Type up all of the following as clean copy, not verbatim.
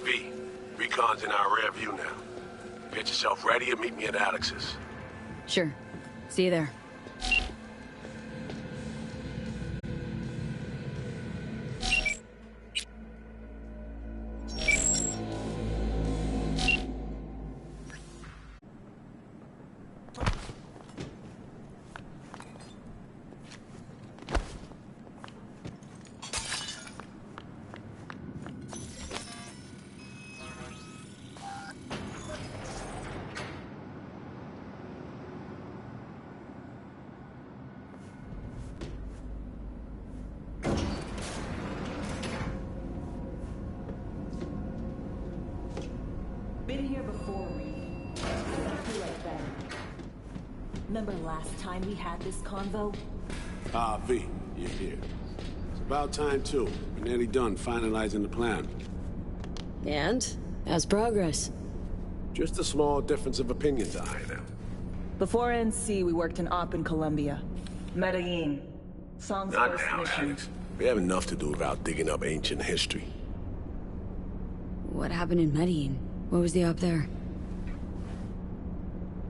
V, Recon's in our rear view now. Get yourself ready and meet me at Alex's. Sure. See you there. Been here before, Reed. Exactly like that. Remember last time we had this convo? V, you're here. It's about time, too. We're nearly done finalizing the plan. And? How's progress? Just a small difference of opinion to iron out. Before NC, we worked an op in Colombia. Medellin. Song's Not first now, mission. Alex. We have enough to do without digging up ancient history. What happened in Medellin? What was the op there?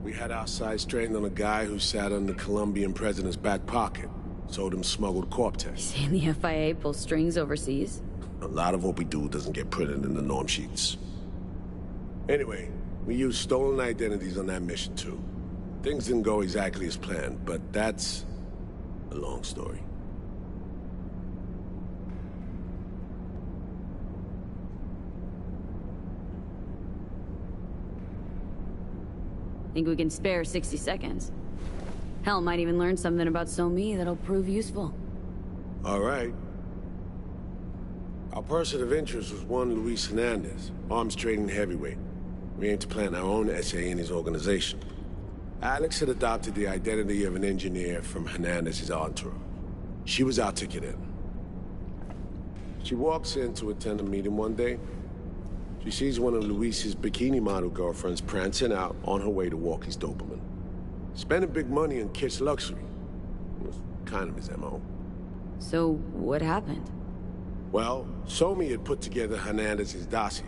We had our sights trained on a guy who sat on the Colombian president's back pocket. Sold him smuggled corp tests. Saying the FIA pulls strings overseas? A lot of what we do doesn't get printed in the norm sheets. Anyway, we used stolen identities on that mission too. Things didn't go exactly as planned, but that's a long story. Think we can spare 60 seconds? Hell, might even learn something about So-Me that'll prove useful. All right. Our person of interest was one Luis Hernandez, arms trading heavyweight. We aim to plant our own SA in his organization. Alex had adopted the identity of an engineer from Hernandez's entourage. She was our ticket in. She walks in to attend a meeting one day. She sees one of Luis's bikini model girlfriends prancing out on her way to walk his Doberman. Spending big money on kitsch luxury. It was kind of his MO. So, what happened? Well, So-Me had put together Hernandez's dossier.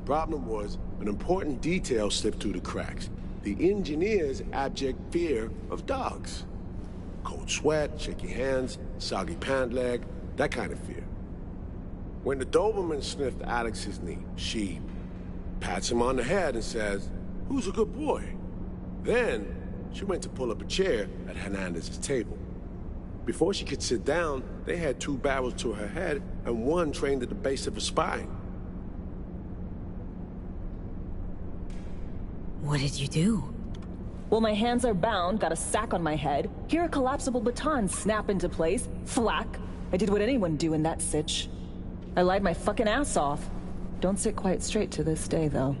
Problem was, an important detail slipped through the cracks. The engineer's abject fear of dogs. Cold sweat, shaky hands, soggy pant leg, that kind of fear. When the Doberman sniffed Alex's knee, she pats him on the head and says, "Who's a good boy?" Then, she went to pull up a chair at Hernandez's table. Before she could sit down, they had two barrels to her head and one trained at the base of her spine. What did you do? Well, my hands are bound, got a sack on my head. Here a collapsible baton snap into place. Thwack. I did what anyone do in that sitch. I lied my fucking ass off. Don't sit quite straight to this day, though.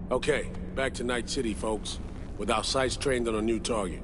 Okay, back to Night City, folks. With our sights trained on a new target.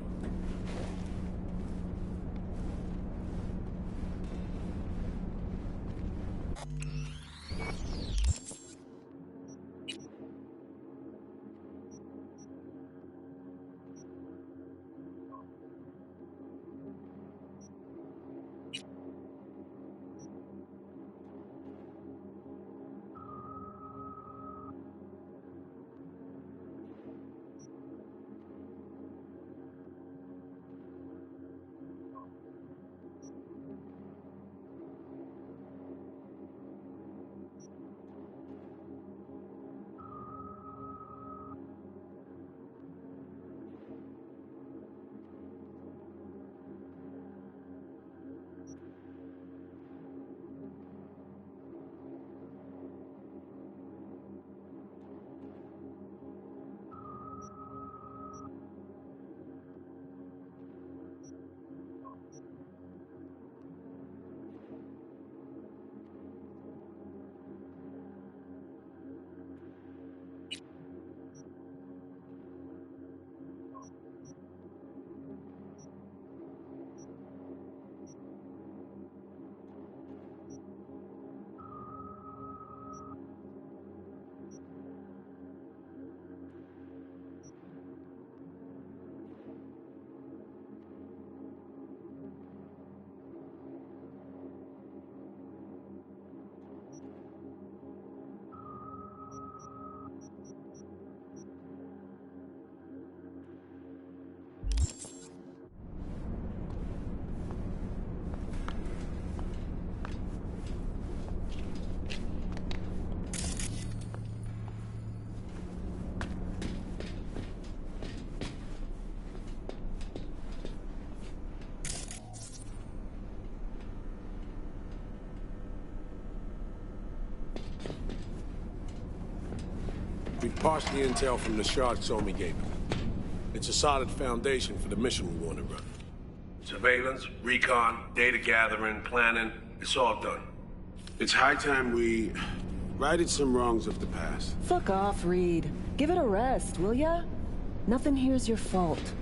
Parsed the intel from the shard Somi gave him. It's a solid foundation for the mission we want to run. Surveillance, recon, data gathering, planning, it's all done. It's high time we righted some wrongs of the past. Fuck off, Reed. Give it a rest, will ya? Nothing here's your fault.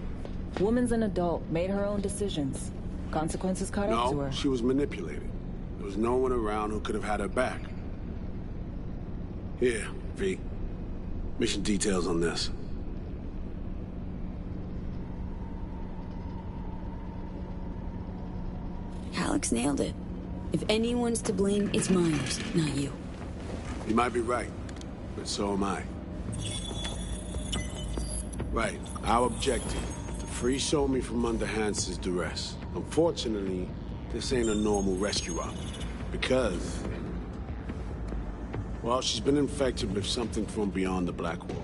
Woman's an adult, made her own decisions. Consequences caught up to her. No, she was manipulated. There was no one around who could have had her back. Here, V. Mission details on this. Alex nailed it. If anyone's to blame, it's Myers, not you. You might be right, but so am I. Right, our objective, to free Somi from under Hansen's duress. Unfortunately, this ain't a normal rescue op, because... well, she's been infected with something from beyond the Black Wall.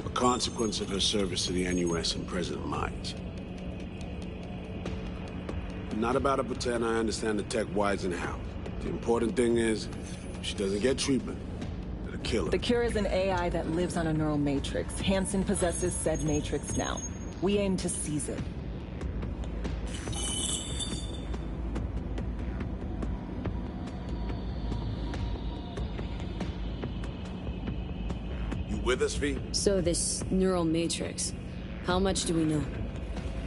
A consequence of her service to the NUS and President Myers. I'm not about to pretend I understand the tech whys and how. The important thing is, if she doesn't get treatment, it'll kill her. The cure is an AI that lives on a neural matrix. Hansen possesses said matrix now. We aim to seize it. You with us, V? So this neural matrix, how much do we know?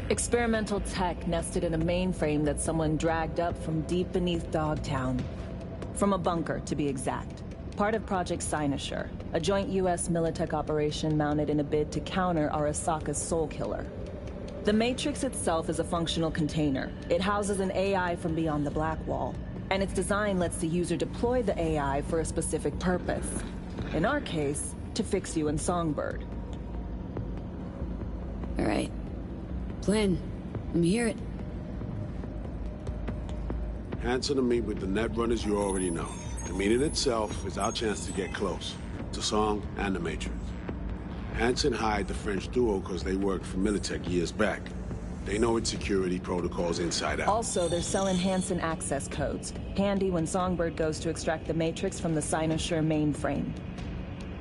Experimental tech nested in a mainframe that someone dragged up from deep beneath Dogtown. From a bunker, to be exact. Part of Project Cynosure, a joint US Militech operation mounted in a bid to counter Arasaka's Soul Killer. The Matrix itself is a functional container. It houses an AI from beyond the Black Wall, and its design lets the user deploy the AI for a specific purpose. In our case, to fix you and Songbird. All right. Plan. Let me hear it. Hansen to meet with the Netrunners you already know. The meeting itself is our chance to get close. To Song and the Matrix. Hansen hired the French duo because they worked for Militech years back. They know its security protocols inside out. Also, they're selling Hansen access codes. Handy when Songbird goes to extract the Matrix from the Cynosure mainframe.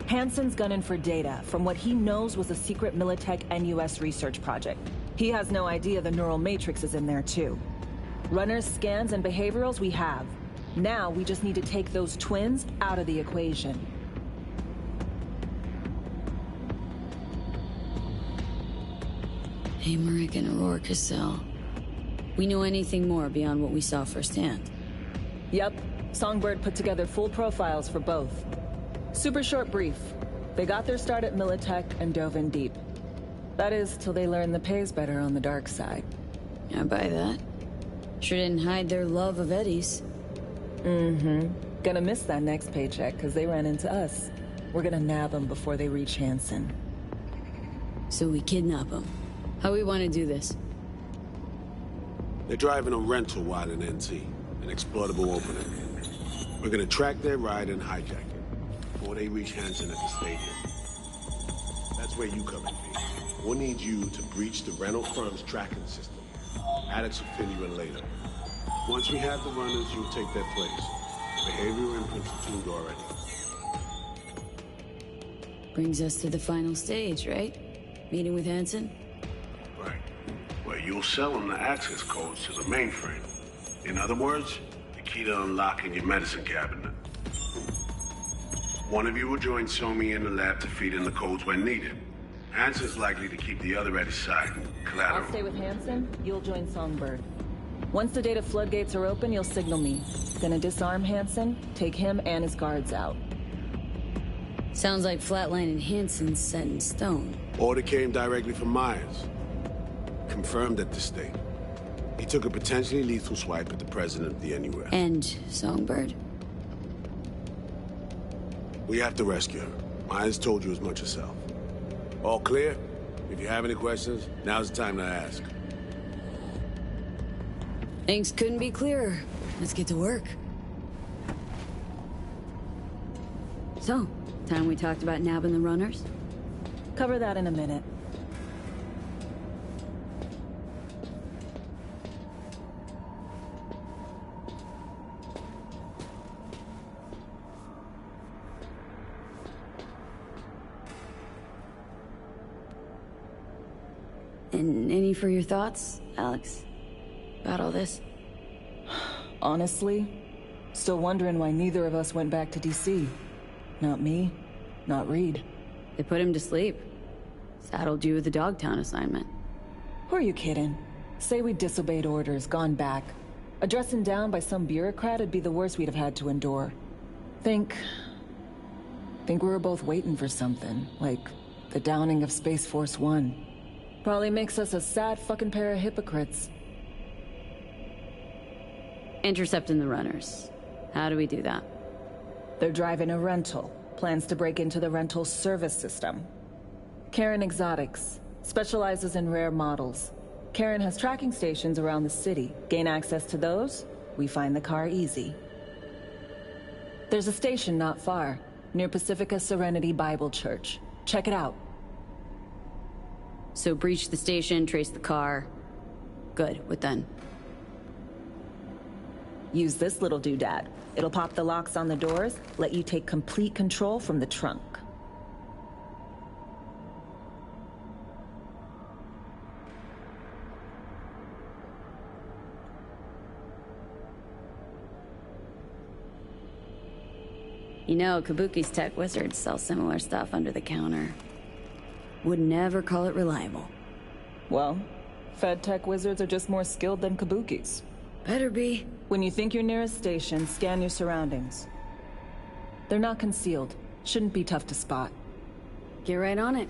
Hansen's gunning for data from what he knows was a secret Militech NUS research project. He has no idea the neural matrix is in there too. Runners, scans, and behaviorals we have. Now we just need to take those twins out of the equation. Hamerick and Aurora Cassell. We know anything more beyond what we saw firsthand? Yep. Songbird put together full profiles for both. Super short brief. They got their start at Militech and dove in deep. That is, till they learned the pay's better on the dark side. I buy that. Sure didn't hide their love of Eddie's. Mm-hmm. Gonna miss that next paycheck, because they ran into us. We're gonna nab them before they reach Hansen. So we kidnap them. How we want to do this? They're driving a rental while in NT, an exploitable opening. We're gonna track their ride and hijack it before they reach Hansen at the stadium. That's where you come in, V. We'll need you to breach the rental firm's tracking system. Alex will fill you in later. Once we have the runners, you'll take their place. Behavioral imprints are tuned already. Brings us to the final stage, right? Meeting with Hansen? Right. Where you'll sell them the access codes to the mainframe. In other words, the key to unlocking your medicine cabinet. One of you will join Somi in the lab to feed in the codes when needed. Hansen's likely to keep the other at his side. Collateral. I'll stay with Hansen, you'll join Songbird. Once the data floodgates are open, you'll signal me. Gonna disarm Hansen, take him and his guards out. Sounds like Flatline and Hansen's set in stone. Order came directly from Myers. Confirmed at the state. He took a potentially lethal swipe at the president of the NUS. And Songbird? We have to rescue her. Myers told you as much herself. All clear? If you have any questions, now's the time to ask. Things couldn't be clearer. Let's get to work. So, time we talked about nabbing the runners? Cover that in a minute. And any for your thoughts, Alex? About all this? Honestly, still wondering why neither of us went back to DC. Not me, not Reed. They put him to sleep. Saddled you with the Dogtown assignment. Who are you kidding? Say we disobeyed orders, gone back. A dressing down by some bureaucrat would be the worst we'd have had to endure. Think we were both waiting for something, like the downing of Space Force One. Probably makes us a sad fucking pair of hypocrites. Intercepting the runners. How do we do that? They're driving a rental. Plans to break into the rental service system. Karen Exotics. Specializes in rare models. Karen has tracking stations around the city. Gain access to those, we find the car easy. There's a station not far, near Pacifica Serenity Bible Church. Check it out. So breach the station, trace the car. Good, what then? Use this little doodad. It'll pop the locks on the doors, let you take complete control from the trunk. You know, Kabuki's tech wizards sell similar stuff under the counter. Would never call it reliable. Well, Fed tech wizards are just more skilled than Kabukis. Better be. When you think you're near a station, scan your surroundings. They're not concealed. Shouldn't be tough to spot. Get right on it.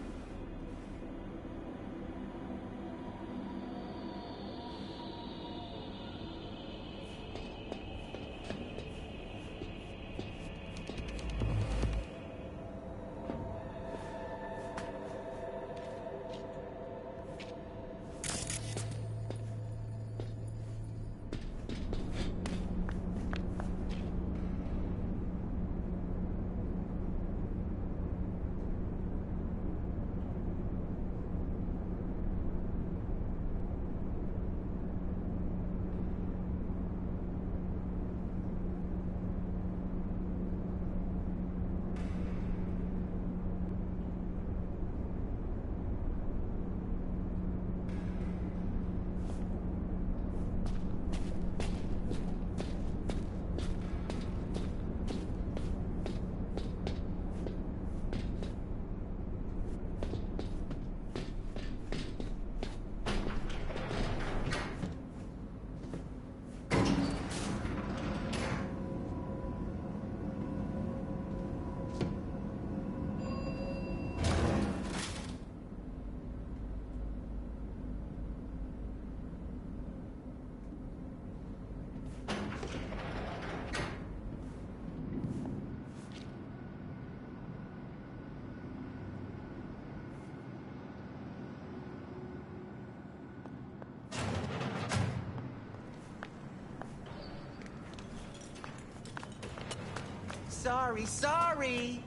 Sorry.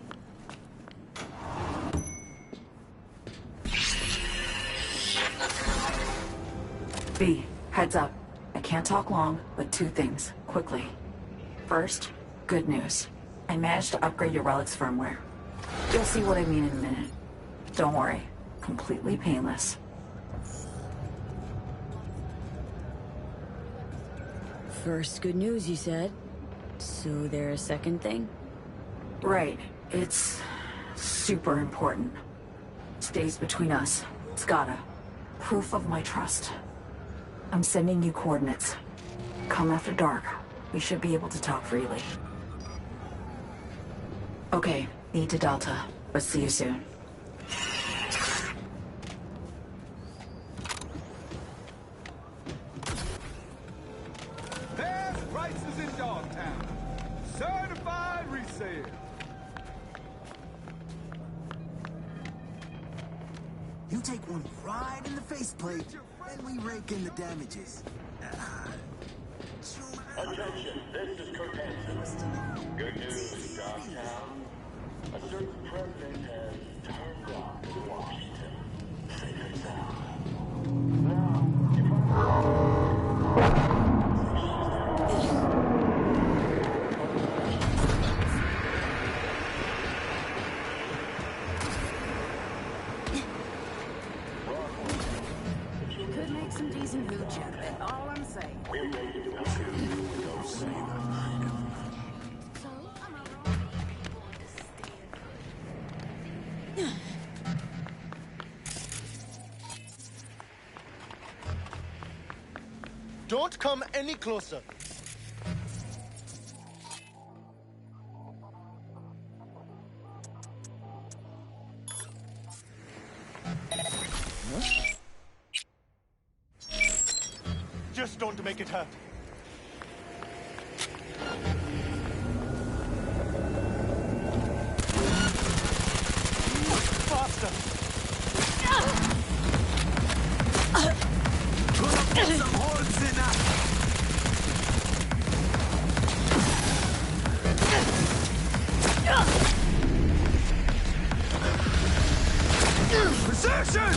B, heads up. I can't talk long, but two things, quickly. First, good news. I managed to upgrade your Relic's firmware. You'll see what I mean in a minute. Don't worry, completely painless. First good news, you said. So there's a second thing? Right, it's super important. Stays between us. It's gotta. Proof of my trust. I'm sending you coordinates. Come after dark. We should be able to talk freely. Okay, need to Delta, but see you soon. Best prices in Dogtown. Certified resale. You take one right in the faceplate, and we rake in the damages. Attention, this is Kirk Hansen. Good news, Dogtown. A certain president has turned up in Washington. Safe and sound. Now, if I... put you out of bed. All I'm saying. Don't come any closer. Just don't make it hurt. Faster! Put some holes in us! Position!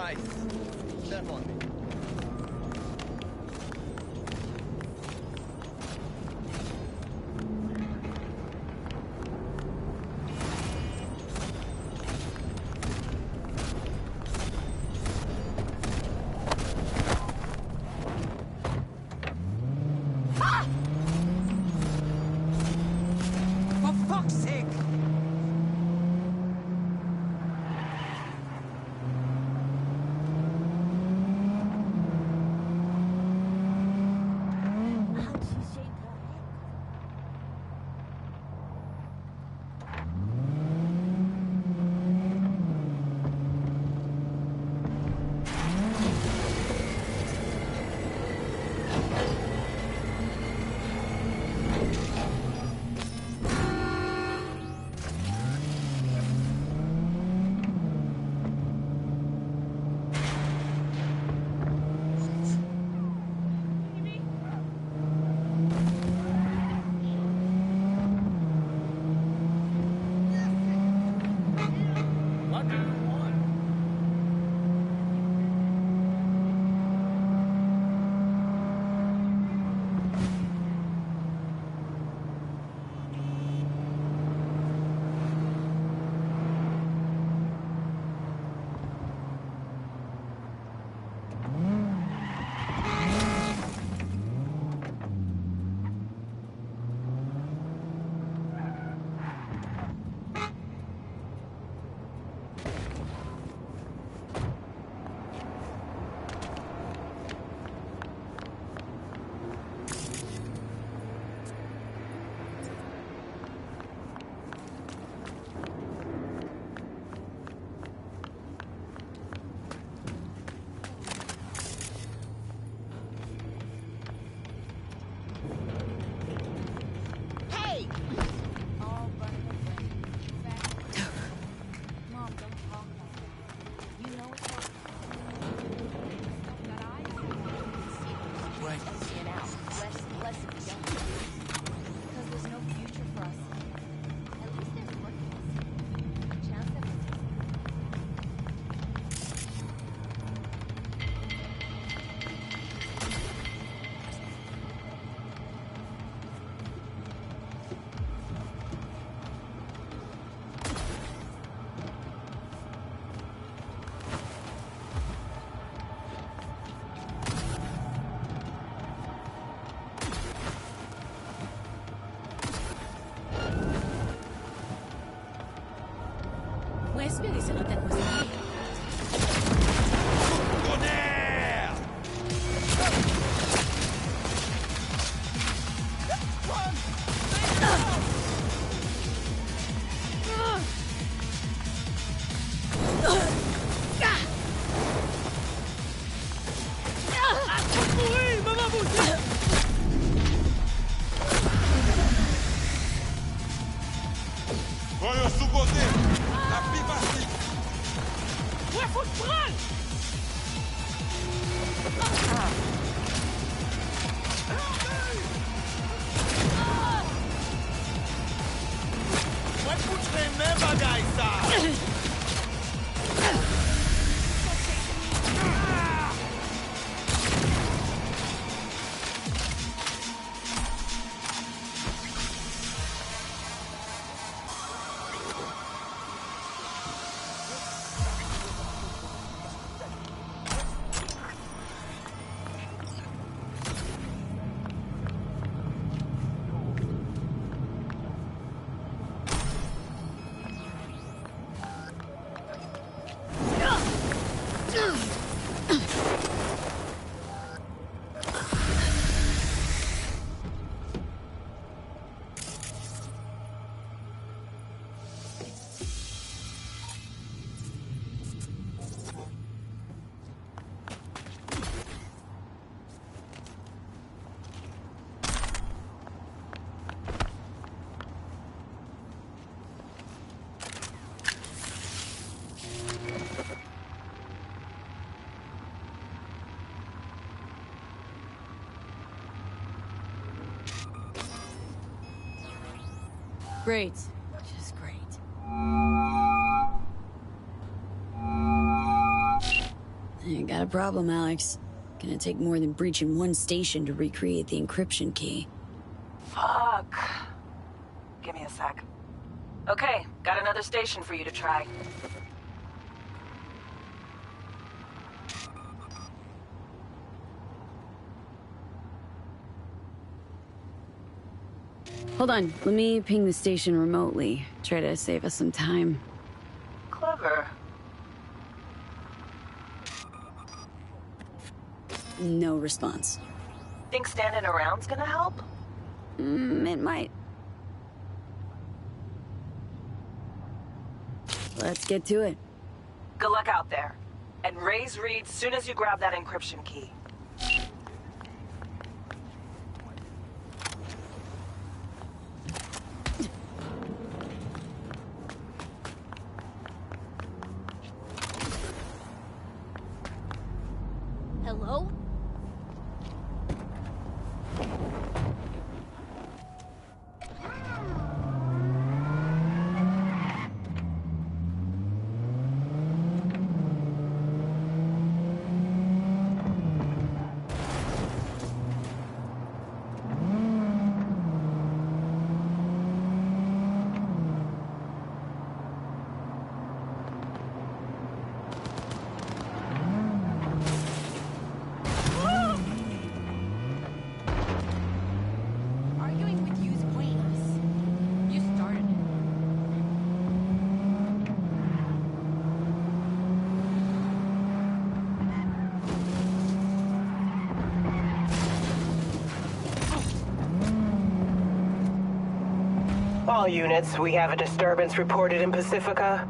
Nice. Step on me. For fuck's sake! Espérer, ça doit être possible. Voglio su così! La pipa sì! Ouais, faut te prendre! Ouais, foutre mes bagailles, ça! Great. Just great. Got a problem, Alex. Gonna take more than breaching one station to recreate the encryption key. Fuck. Give me a sec. Okay, got another station for you to try. Hold on, let me ping the station remotely. Try to save us some time. Clever. No response. Think standing around's gonna help? It might. Let's get to it. Good luck out there. And raise Reed soon as you grab that encryption key. Hello? Arguing with you is pointless. You started it. All units, we have a disturbance reported in Pacifica.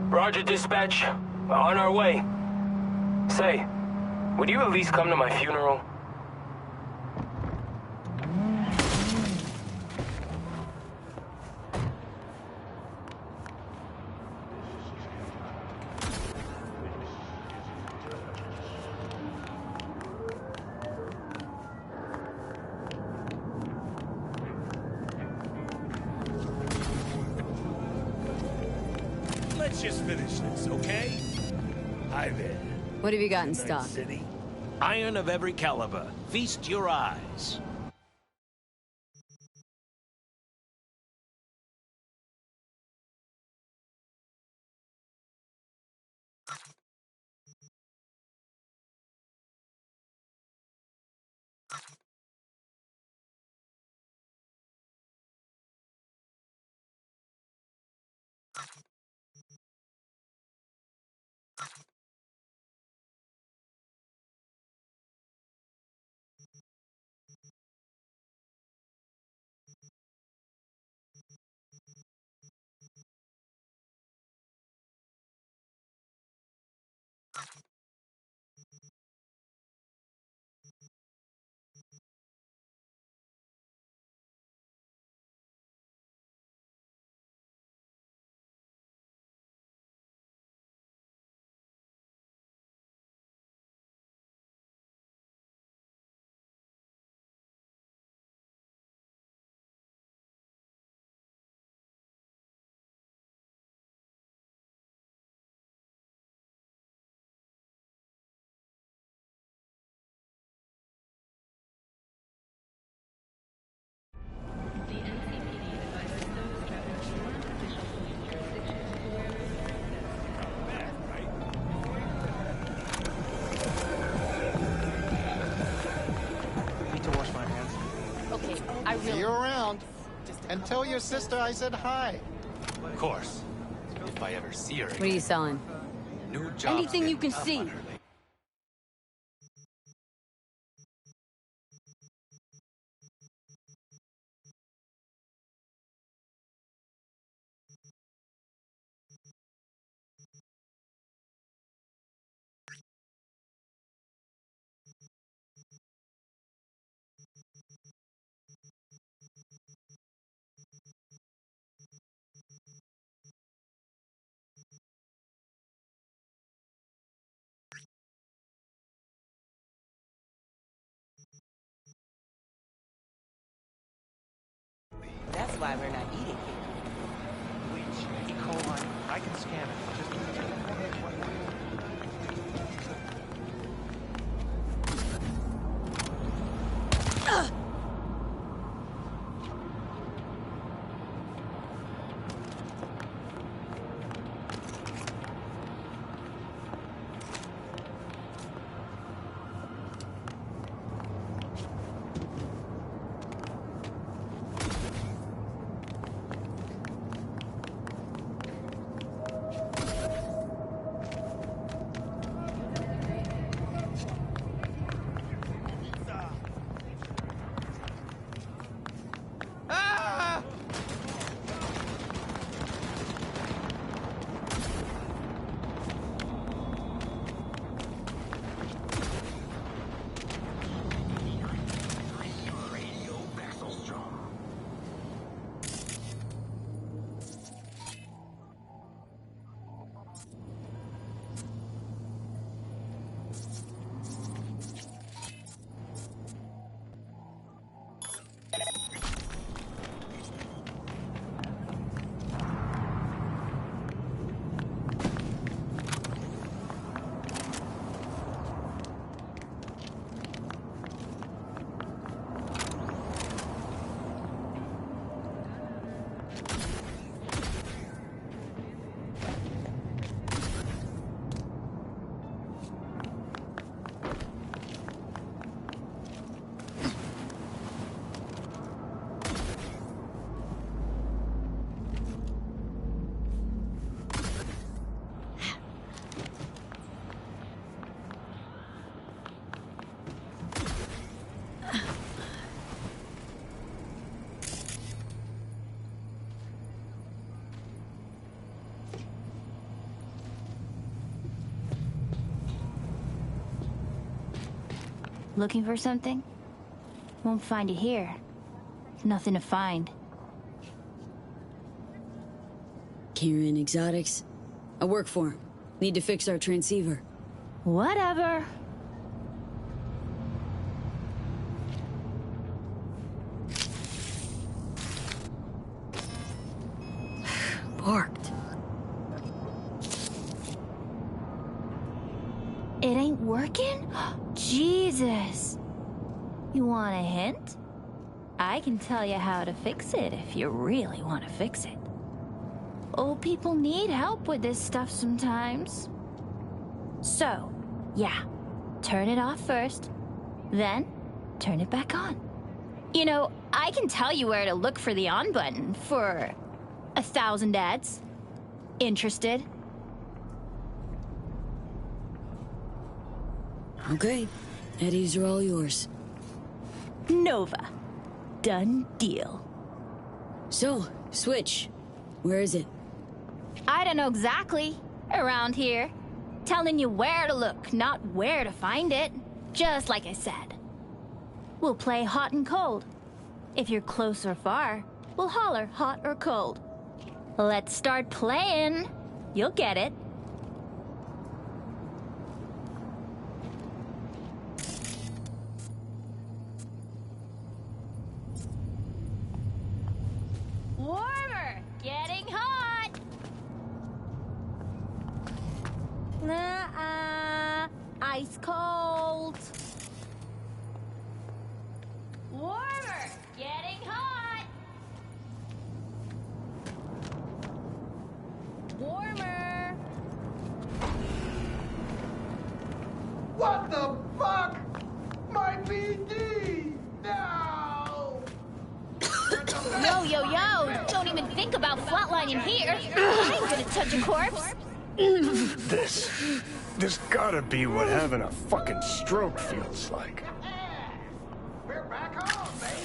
Roger, dispatch. On our way. Say, would you at least come to my funeral? Let's just finish this, okay? Hi there. What have you got in Night stock? City. Iron of every caliber. Feast your eyes. See you around. And tell your sister I said hi. Of course. If I ever see her again. What are you selling? New jobs Anything you get can tough see. on her lately. That's why we're not eating here. Bleach, E. coli, I can scan it. Just Looking for something? Won't find it here. Nothing to find. Kieran Exotics. I work for him. Need to fix our transceiver. Whatever. Parked. It ain't working? Jesus. You want a hint? I can tell you how to fix it if you really want to fix it. Old people need help with this stuff sometimes. So, yeah, turn it off first, then turn it back on. You know, I can tell you where to look for the on button for 1,000 ads. Interested? Okay. Eddies are all yours. Nova. Done deal. So, Switch. Where is it? I don't know exactly. Around here. Telling you where to look, not where to find it. Just like I said. We'll play hot and cold. If you're close or far, we'll holler hot or cold. Let's start playing. You'll get it. Warmer! Getting hot! Nuh-uh. Ice cold. Warmer! Getting hot! Warmer! What the fuck? My PD! No! Yo! Don't even think about flatlining here. I ain't gonna touch a corpse. This gotta be what having a fucking stroke feels like. We're back home, baby!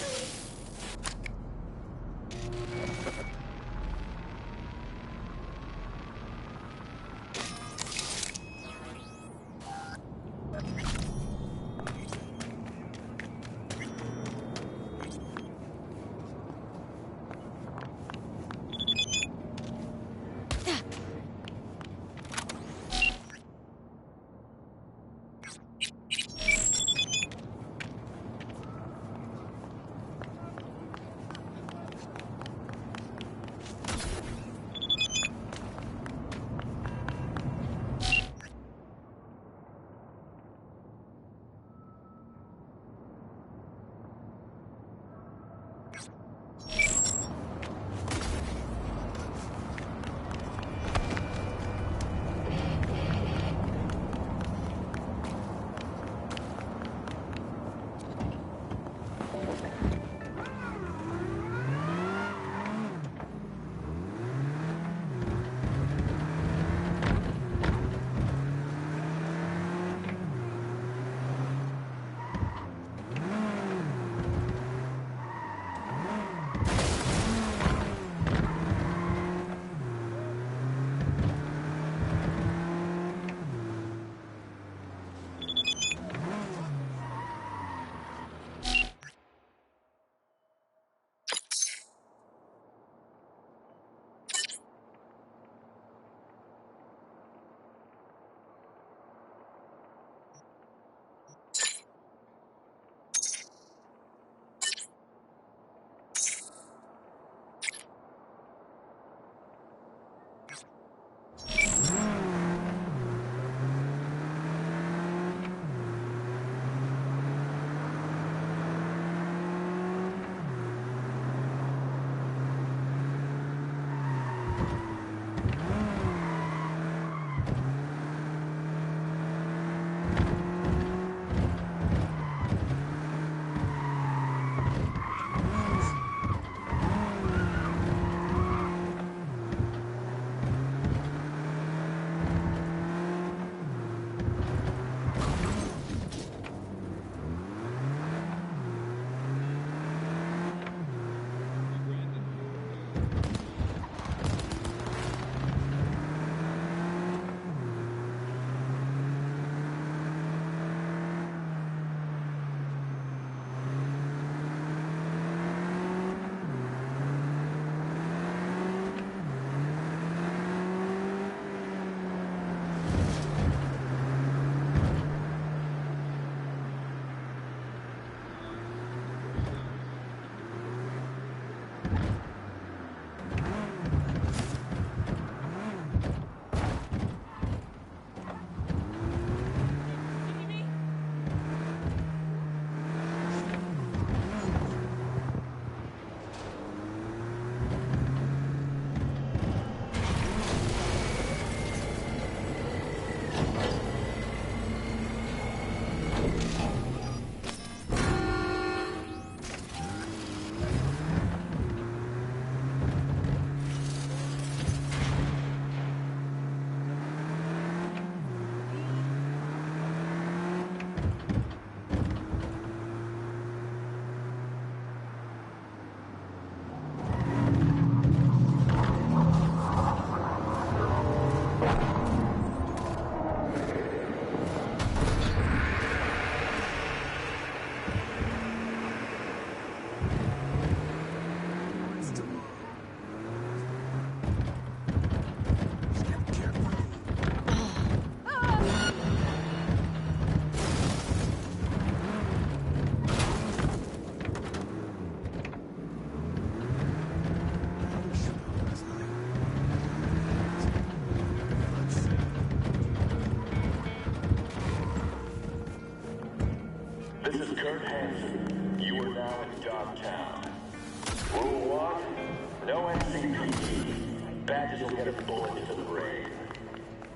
you'll get a bullet to the brain.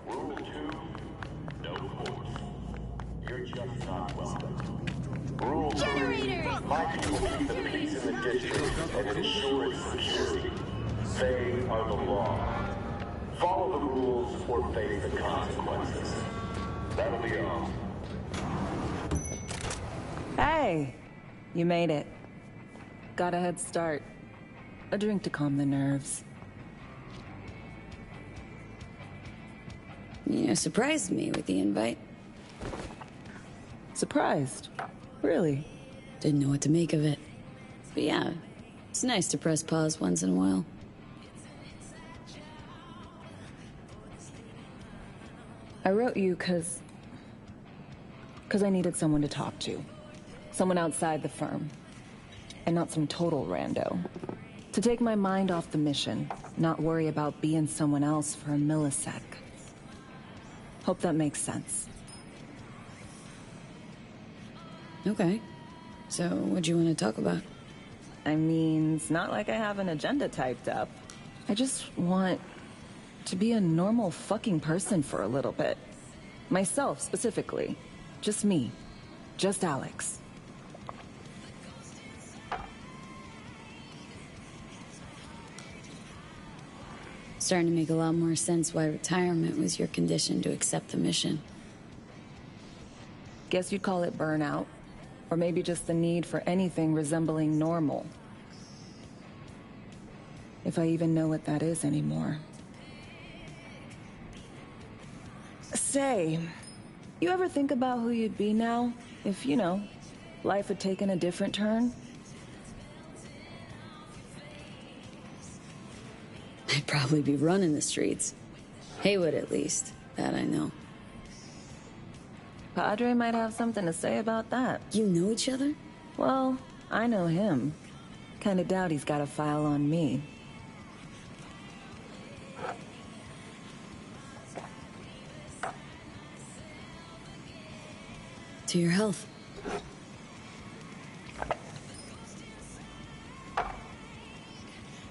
Rule 2, no force. You're just not welcome. Rule 3, my people keep the peace in the district and ensure its security. They are the law. Follow the rules or face the consequences. That'll be all. Hey, you made it. Got a head start. A drink to calm the nerves. You surprised me with the invite. Surprised? Really? Didn't know what to make of it. But yeah, it's nice to press pause once in a while. I wrote you because I needed someone to talk to. Someone outside the firm. And not some total rando. To take my mind off the mission, not worry about being someone else for a millisec. Hope that makes sense. Okay. So, what do you want to talk about? I mean, it's not like I have an agenda typed up. I just want to be a normal fucking person for a little bit. Myself, specifically. Just me. Just Alex. Starting to make a lot more sense why retirement was your condition to accept the mission. Guess you'd call it burnout. Or maybe just the need for anything resembling normal. If I even know what that is anymore. Say, you ever think about who you'd be now? If, you know, life had taken a different turn? I'd probably be running the streets. Haywood, at least. That I know. Padre might have something to say about that. You know each other? Well, I know him. Kinda doubt he's got a file on me. To your health.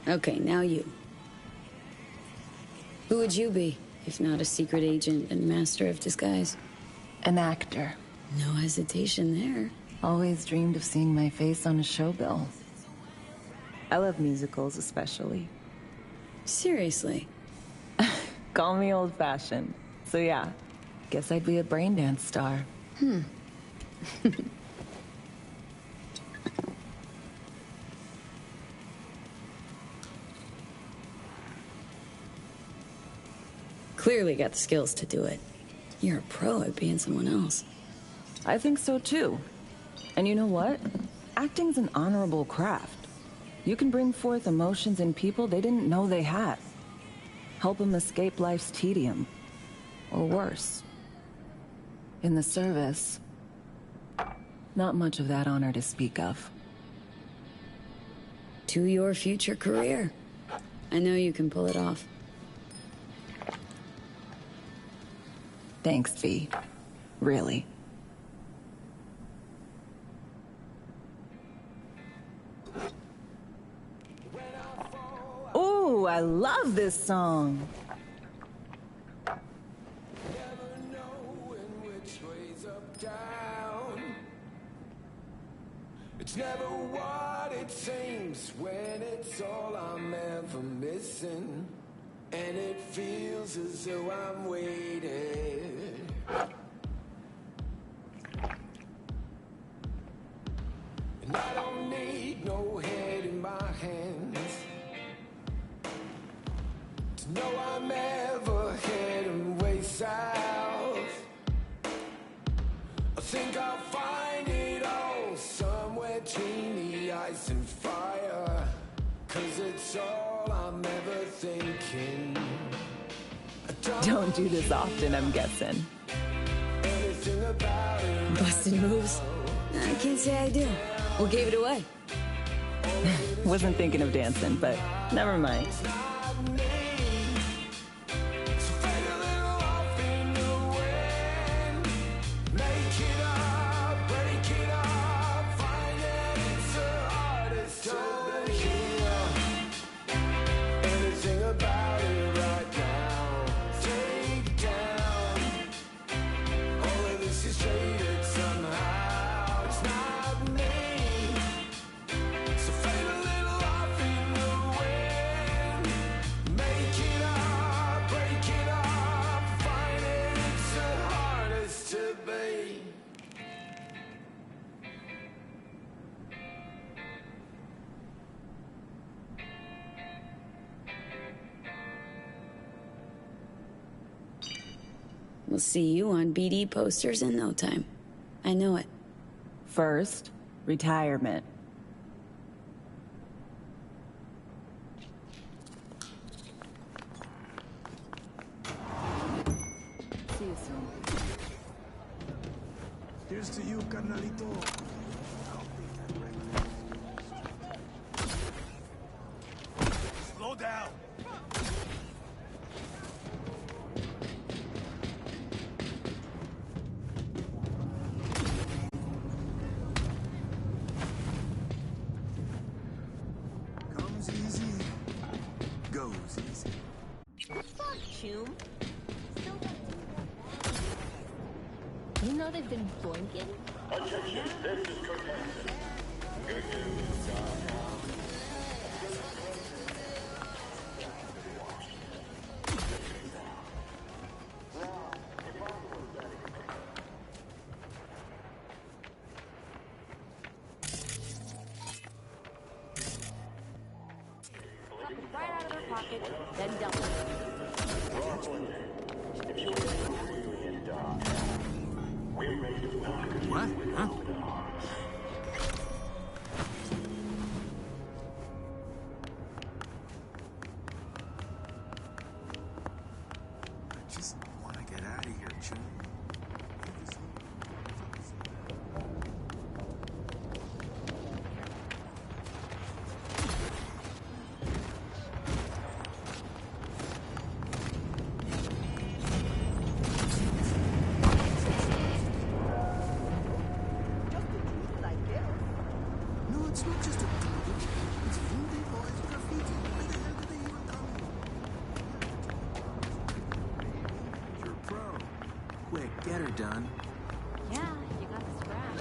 Okay, now you. Who would you be, if not a secret agent and master of disguise? An actor. No hesitation there. Always dreamed of seeing my face on a show bill. I love musicals, especially. Seriously? Call me old-fashioned. So yeah, guess I'd be a brain dance star. Clearly got the skills to do it. You're a pro at being someone else. I think so too. And you know what? Acting's an honorable craft. You can bring forth emotions in people they didn't know they had. Help them escape life's tedium. Or worse. In the service, not much of that honor to speak of. To your future career. I know you can pull it off. Thanks, V. Really. Ooh, I love this song. It's never what it seems when it's all I'm ever missing. And it feels as though I'm waiting. And I don't need no head in my hands to know I'm ever heading way south. I think I'll find it all somewhere between the ice and fire. 'Cause it's all I'm ever thinking. Don't do this often, I'm guessing. Busted moves? I can't say I do. What gave it away? Wasn't thinking of dancing, but never mind. Anything about it right. We'll see you on BD posters in no time. I know it. First, retirement. See you soon. Here's to you, carnalito. Slow down. Comes easy, goes easy. Fuck, Choom. You know they've been blinking? Attention, this is Kirk Hansen. Good news, John. Right out of their pocket, then dump it. What? Huh? I just want to get out of here, Chum. No, it's not just a doodle. It's Fruity Boys graffiti. Where the hell did they even come in? You're a pro. Quick, get her done. Yeah, you got the scratch.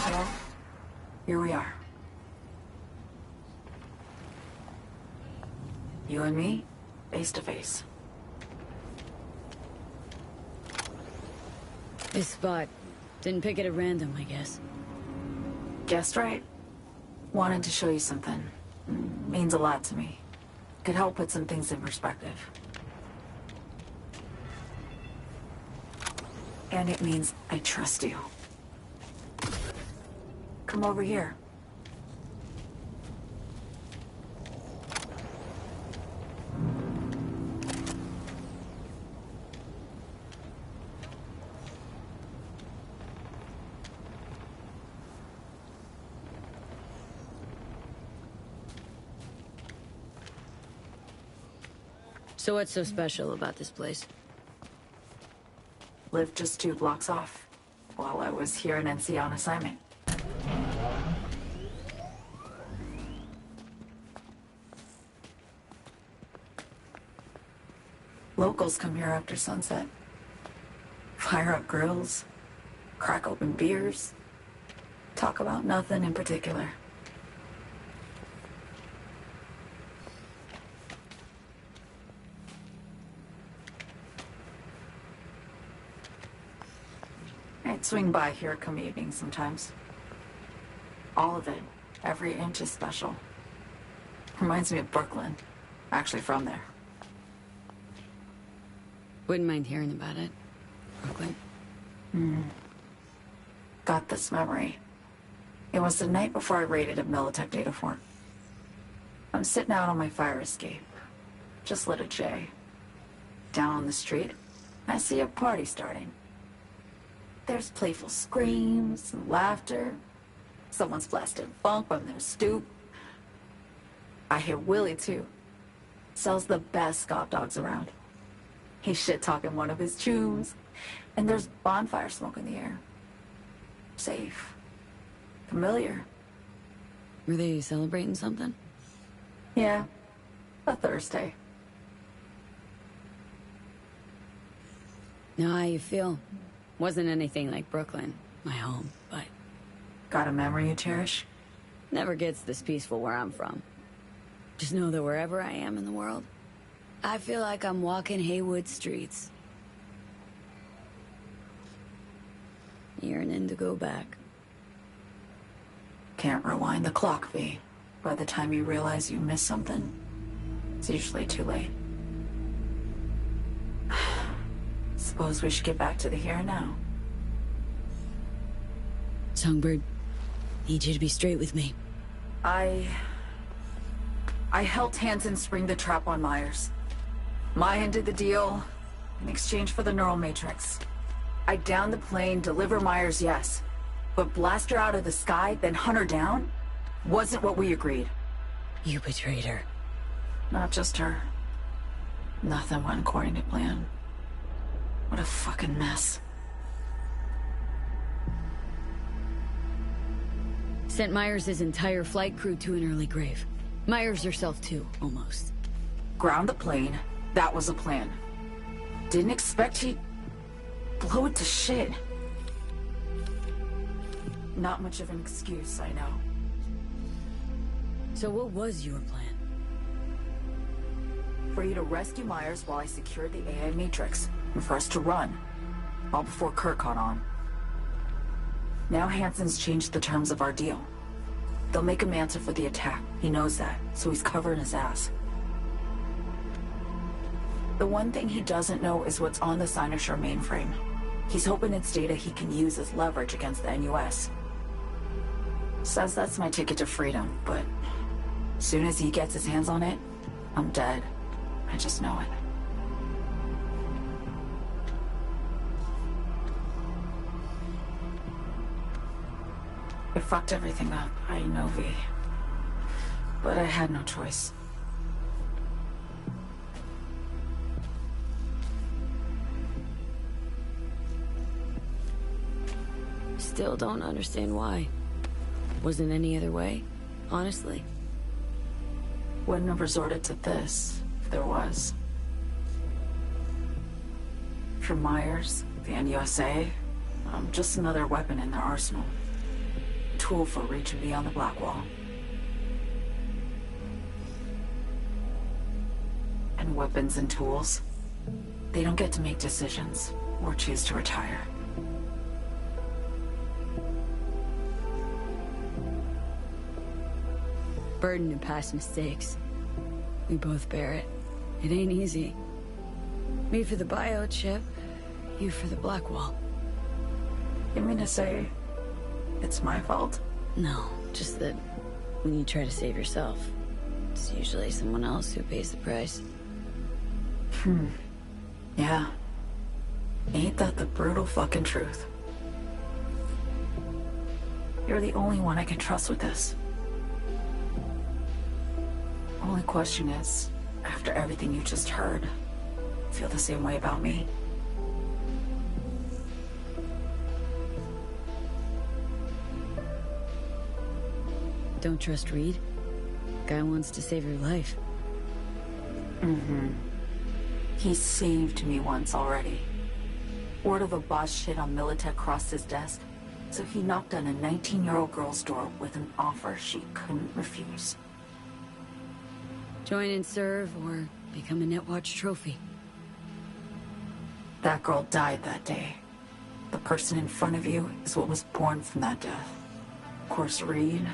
Well, here we are. You and me, face to face. This spot. Didn't pick it at random, I guess. Guessed right. Wanted to show you something. Means a lot to me. Could help put some things in perspective. And it means I trust you. Come over here. So what's so special about this place? Lived just 2 blocks off while I was here in NC on assignment. Locals come here after sunset. Fire up grills, crack open beers, talk about nothing in particular. I'd swing by here come evening sometimes. All of it, every inch is special. Reminds me of Brooklyn. Actually from there. Wouldn't mind hearing about it. Brooklyn. Got this memory. It was the night before I raided a Militech data fort. I'm sitting out on my fire escape. Just lit a J. down on the street, I see a party starting. There's playful screams and laughter. Someone's blasting funk from their stoop. I hear Willie, too. Sells the best scout dogs around. He's shit-talking one of his chooms, and there's bonfire smoke in the air. Safe. Familiar. Were they celebrating something? Yeah. A Thursday. Know how you feel? Wasn't anything like Brooklyn, my home, but... Got a memory you cherish? Never gets this peaceful where I'm from. Just know that wherever I am in the world, I feel like I'm walking Haywood streets. Yearning to go back. Can't rewind the clock, V. By the time you realize you missed something, it's usually too late. Suppose we should get back to the here and now. Songbird, need you to be straight with me. I helped Hansen spring the trap on Myers. Maya did the deal in exchange for the neural matrix. I downed the plane, deliver Myers, yes. But blast her out of the sky, then hunt her down? Wasn't what we agreed. You betrayed her. Not just her. Nothing went according to plan. What a fucking mess. Sent Myers' entire flight crew to an early grave. Myers herself too, almost. Ground the plane. That was a plan. Didn't expect he'd blow it to shit. Not much of an excuse, I know. So what was your plan? For you to rescue Myers while I secured the AI Matrix, and for us to run. All before Kurt caught on. Now Hansen's changed the terms of our deal. They'll make him answer for the attack. He knows that, so he's covering his ass. The one thing he doesn't know is what's on the Cynosure mainframe. He's hoping it's data he can use as leverage against the NUS. Says that's my ticket to freedom, but as soon as he gets his hands on it, I'm dead. I just know it. It fucked everything up, I know, V. But I had no choice. Still don't understand why. Wasn't any other way, honestly. Wouldn't have resorted to this, if there was. For Myers, the NUSA, I'm just another weapon in their arsenal. Tool for reaching beyond the Black Wall. And weapons and tools, they don't get to make decisions or choose to retire. Burden of past mistakes. We both bear it. It ain't easy. Me for the biochip, you for the Black Wall. You mean to say it's my fault? No, just that when you try to save yourself, it's usually someone else who pays the price. Yeah. Ain't that the brutal fucking truth? You're the only one I can trust with this. Only question is, after everything you just heard, feel the same way about me? Don't trust Reed? Guy wants to save your life. He saved me once already. Word of a boss shit on Militech crossed his desk, so he knocked on a 19-year-old girl's door with an offer she couldn't refuse. Join and serve, or become a Netwatch trophy. That girl died that day. The person in front of you is what was born from that death. Of course, Reed,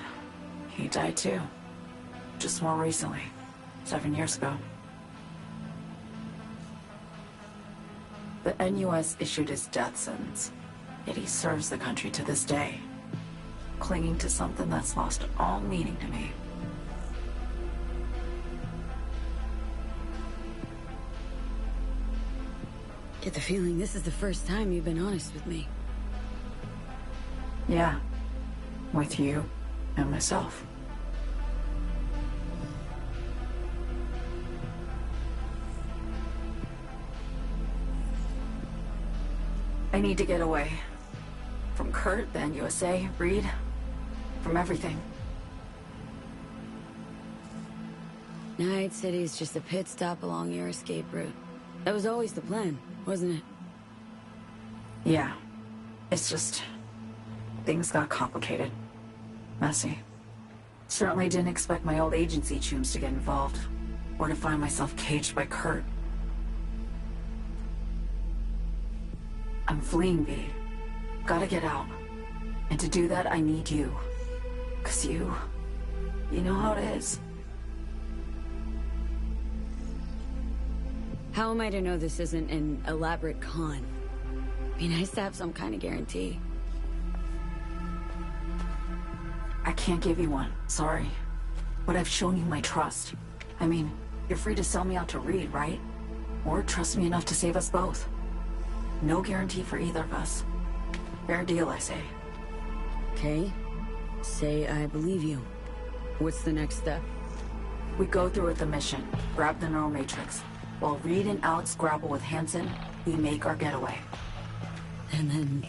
he died too. Just more recently. 7 years ago. The NUS issued his death sentence, yet he serves the country to this day, clinging to something that's lost all meaning to me. Get the feeling this is the first time you've been honest with me. Yeah. With you and myself. I need to get away. From Kurt, then USA, Reed. From everything. Night City's just a pit stop along your escape route. That was always the plan, wasn't it? Yeah. It's just... things got complicated. Messy. Certainly didn't expect my old agency chooms to get involved. Or to find myself caged by Kurt. I'm fleeing, V. Gotta get out. And to do that, I need you. 'Cause you know how it is. How am I to know this isn't an elaborate con? Be nice to have some kind of guarantee. I can't give you one, sorry. But I've shown you my trust. I mean, you're free to sell me out to Reed, right? Or trust me enough to save us both. No guarantee for either of us. Fair deal, I say. Okay. Say I believe you. What's the next step? We go through with the mission, grab the neural matrix. While Reed and Alex grapple with Hansen, we make our getaway. And then...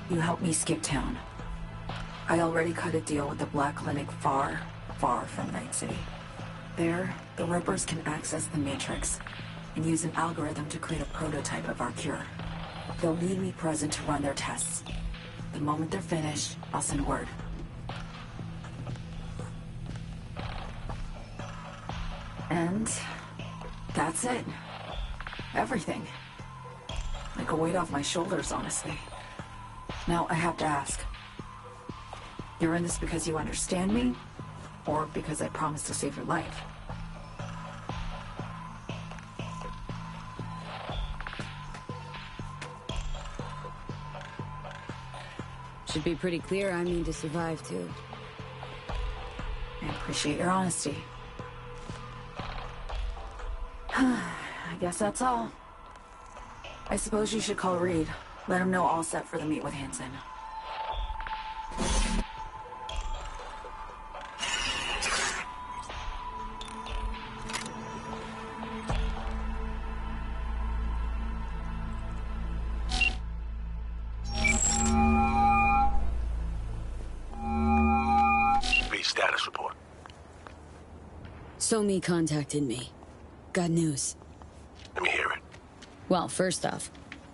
you help me skip town. I already cut a deal with the Black Clinic far, far from Night City. There, the Rippers can access the Matrix and use an algorithm to create a prototype of our cure. They'll need me present to run their tests. The moment they're finished, I'll send word. And that's it. Everything. Like a weight off my shoulders, honestly. Now I have to ask. You're in this because you understand me? Or because I promised to save your life? Should be pretty clear I mean to survive, too. I appreciate your honesty. I guess that's all. I suppose you should call Reed. Let him know all set for the meet with Hansen. Status report. Somi contacted me. Got news. Let me hear it. Well, first off,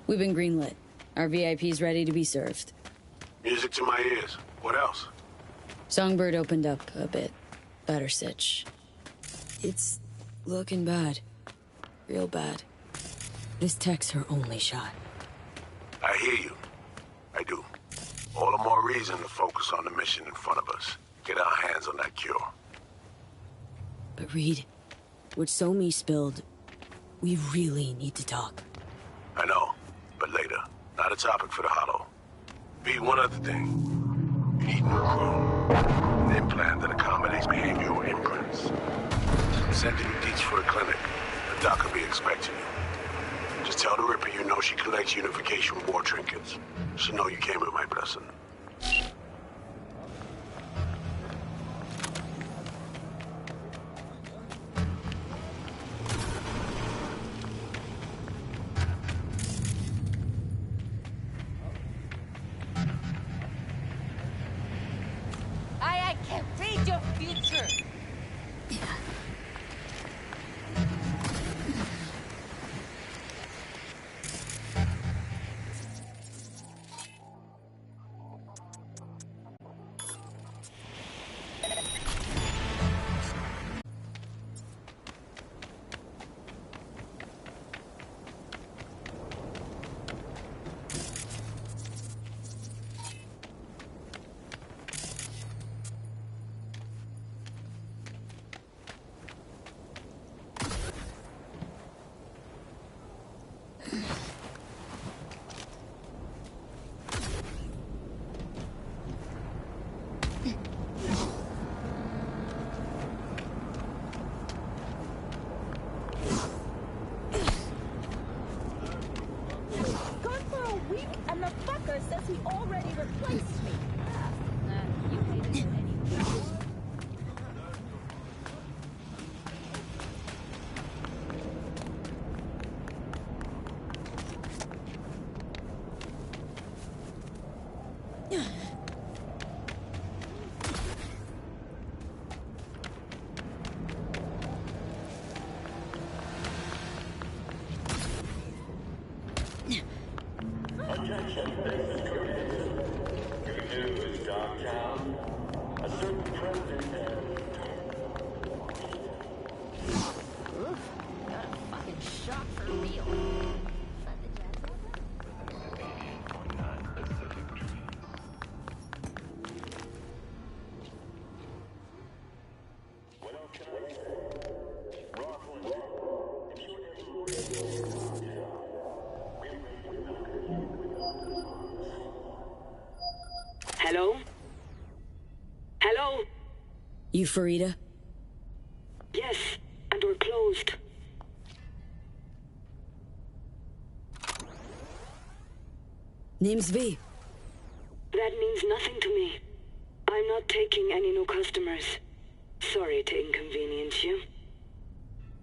we've been greenlit. Our VIP's ready to be served. Music to my ears. What else? Songbird opened up a bit. Better sitch. It's looking bad. Real bad. This tech's her only shot. I hear you. I do. All the more reason to focus on the mission in front of us. Get our hands on that cure. But Reed, what Somi spilled, we really need to talk. I know, but later. Not a topic for the Hollow. Be one other thing. You need new crew. An implant that accommodates behavioral imprints. Sending you deets for a clinic. The doc will be expecting you. Just tell the Ripper you know she collects unification reward trinkets. She'll know you came with my blessing. I can read your future. says he already replaced me. You hated it anyway. Hello? Hello? You Farida? Yes, and we're closed. Name's V. That means nothing to me. I'm not taking any new customers. Sorry to inconvenience you.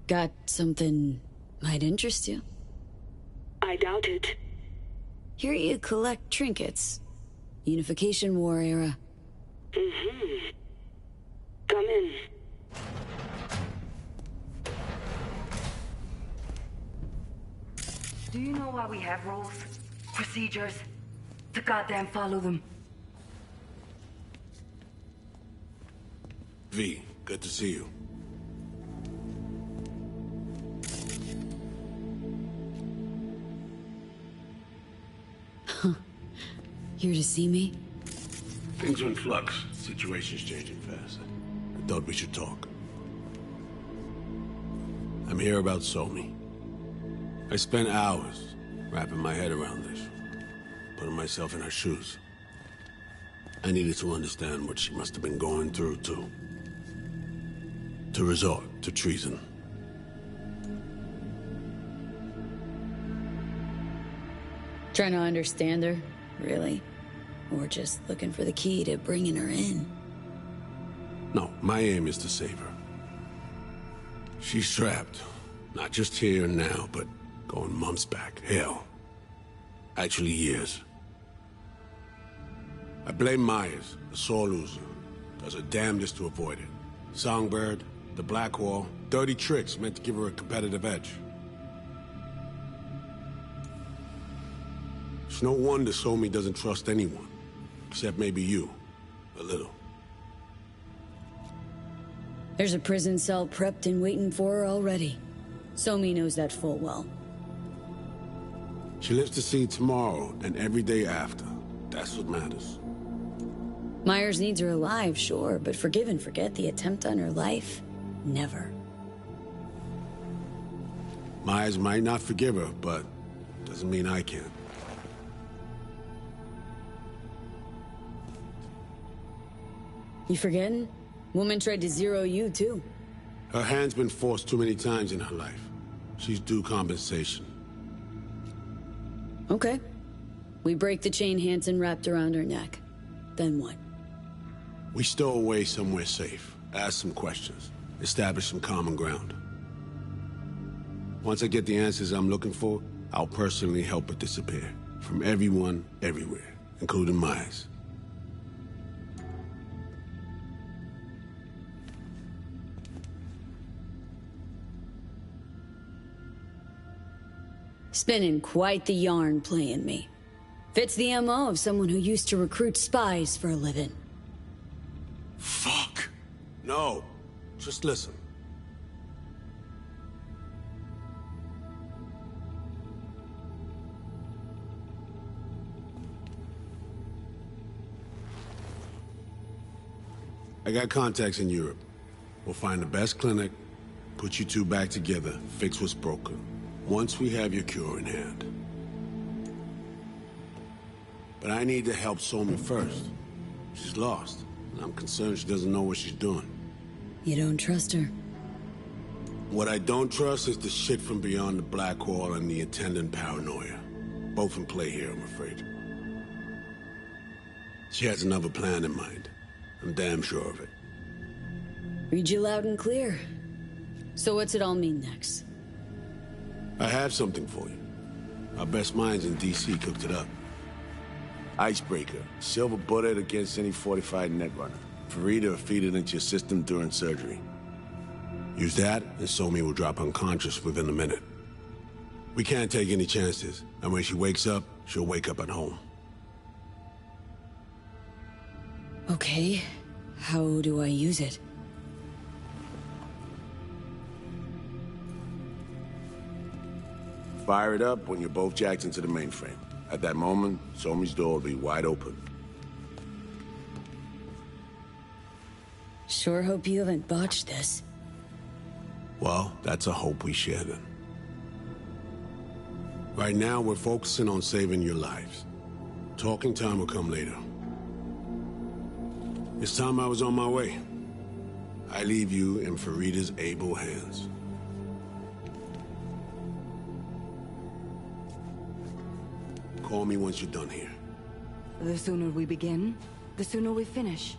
Got something might interest you? I doubt it. Here you collect trinkets. Unification War era. Mm-hmm. Come in. Do you know why we have rules? Procedures? To goddamn follow them. V, good to see you. Here to see me? Things are in flux. Situation's changing fast. I thought we should talk. I'm here about Somi. I spent hours wrapping my head around this, putting myself in her shoes. I needed to understand what she must have been going through, too. To resort to treason. Trying to understand her, really? Or just looking for the key to bringing her in? No, my aim is to save her. She's trapped. Not just here and now, but going months back. Hell. Actually years. I blame Myers, the sore loser. Does her damnedest to avoid it. Songbird, the Blackwall, dirty tricks meant to give her a competitive edge. It's no wonder Somi doesn't trust anyone. Except maybe you. A little. There's a prison cell prepped and waiting for her already. Somi knows that full well. She lives to see tomorrow and every day after. That's what matters. Myers needs her alive, sure, but forgive and forget the attempt on her life? Never. Myers might not forgive her, but doesn't mean I can. You forgetting? Woman tried to zero you, too. Her hand's been forced too many times in her life. She's due compensation. Okay. We break the chain Hansen wrapped around her neck. Then what? We stow away somewhere safe. Ask some questions. Establish some common ground. Once I get the answers I'm looking for, I'll personally help her disappear. From everyone, everywhere. Including Myers. Spinning quite the yarn playing me. Fits the MO of someone who used to recruit spies for a living. Fuck. No. Just listen. I got contacts in Europe. We'll find the best clinic, put you two back together, fix what's broken. Once we have your cure in hand. But I need to help Somi first. She's lost, and I'm concerned she doesn't know what she's doing. You don't trust her? What I don't trust is the shit from beyond the Blackwall and the attendant paranoia. Both in play here, I'm afraid. She has another plan in mind. I'm damn sure of it. Read you loud and clear. So what's it all mean next? I have something for you. Our best minds in DC cooked it up. Icebreaker. Silver bullet against any fortified netrunner. Farida feed it into your system during surgery. Use that, and Somi will drop unconscious within a minute. We can't take any chances, and when she wakes up, she'll wake up at home. Okay. How do I use it? Fire it up when you're both jacked into the mainframe. At that moment, Somi's door will be wide open. Sure hope you haven't botched this. Well, that's a hope we share then. Right now, we're focusing on saving your lives. Talking time will come later. It's time I was on my way. I leave you in Farida's able hands. Call me once you're done here. The sooner we begin, the sooner we finish.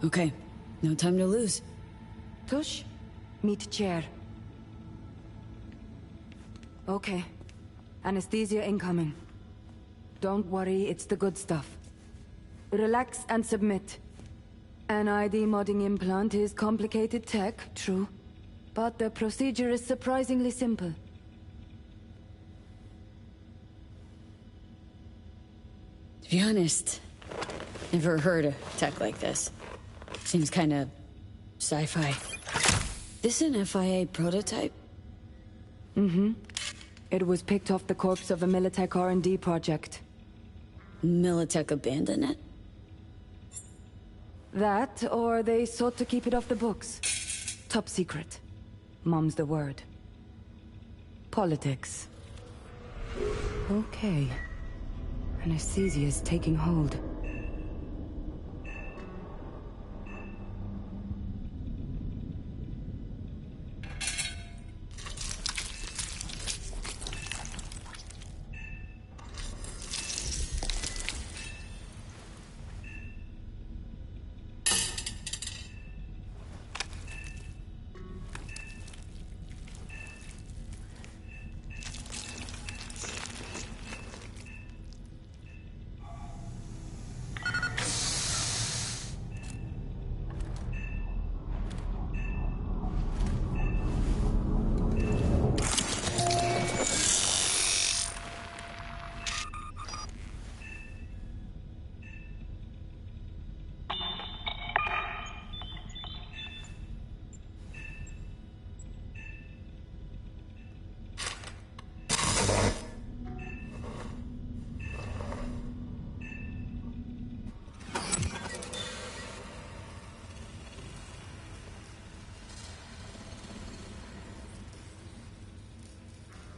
Okay, no time to lose. Tush, meet chair. Okay. Anesthesia incoming. Don't worry, it's the good stuff. Relax and submit. An ID modding implant is complicated tech, true. But the procedure is surprisingly simple. To be honest, never heard of tech like this. Seems kinda sci-fi. This an FIA prototype? Mm-hmm. It was picked off the corpse of a Militech R&D project. Militech abandoned it? That, or they sought to keep it off the books. Top secret. Mom's the word. Politics. Okay. Anesthesia is taking hold.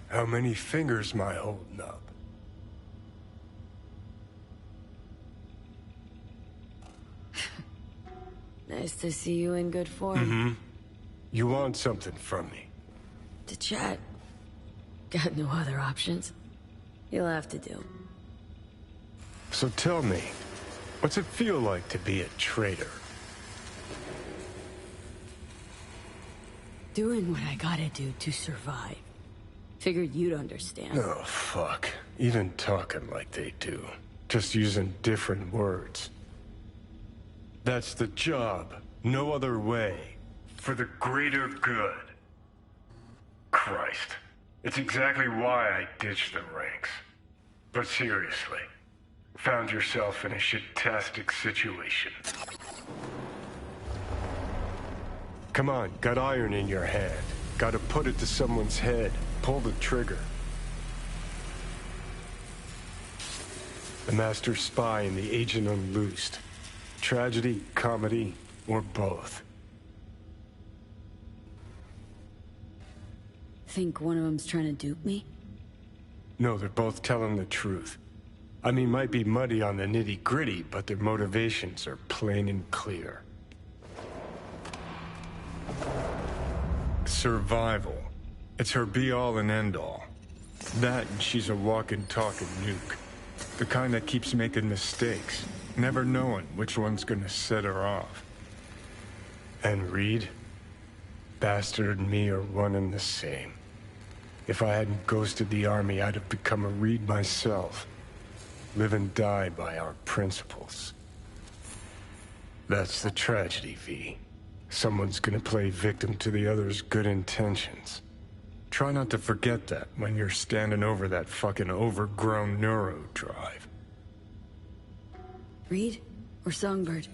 How many fingers am I holding up? Nice to see you in good form. Mm-hmm. You want something from me? To chat. Got no other options. You'll have to do. So tell me, what's it feel like to be a traitor? Doing what I gotta do to survive. Figured you'd understand. Oh, fuck. Even talking like they do. Just using different words. That's the job. No other way. For the greater good. Christ. It's exactly why I ditched the ranks. But seriously. Found yourself in a shit-tastic situation. Come on, got iron in your hand. Gotta put it to someone's head. Pull the trigger. The master spy and the agent unloosed. Tragedy, comedy, or both. Think one of them's trying to dupe me? No, they're both telling the truth. I mean, might be muddy on the nitty-gritty, but their motivations are plain and clear. Survival. It's her be-all and end-all. That and she's a walking, talking nuke. The kind that keeps making mistakes, never knowing which one's gonna set her off. And Reed? Bastard and me are one and the same. If I hadn't ghosted the army, I'd have become a Reed myself. Live and die by our principles. That's the tragedy, V. Someone's gonna play victim to the other's good intentions. Try not to forget that when you're standing over that fucking overgrown neuro drive. Reed or Songbird?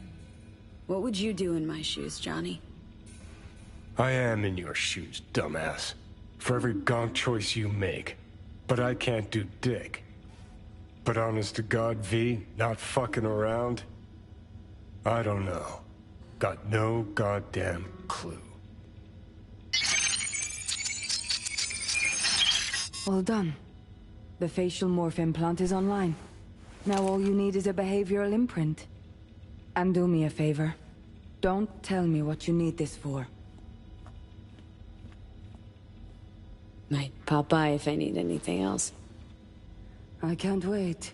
What would you do in my shoes, Johnny? I am in your shoes, dumbass. For every gonk choice you make. But I can't do dick. But honest to God, V, not fucking around? I don't know. Got no goddamn clue. Well done. The facial morph implant is online. Now all you need is a behavioral imprint. And do me a favor. Don't tell me what you need this for. Might pop by if I need anything else. I can't wait.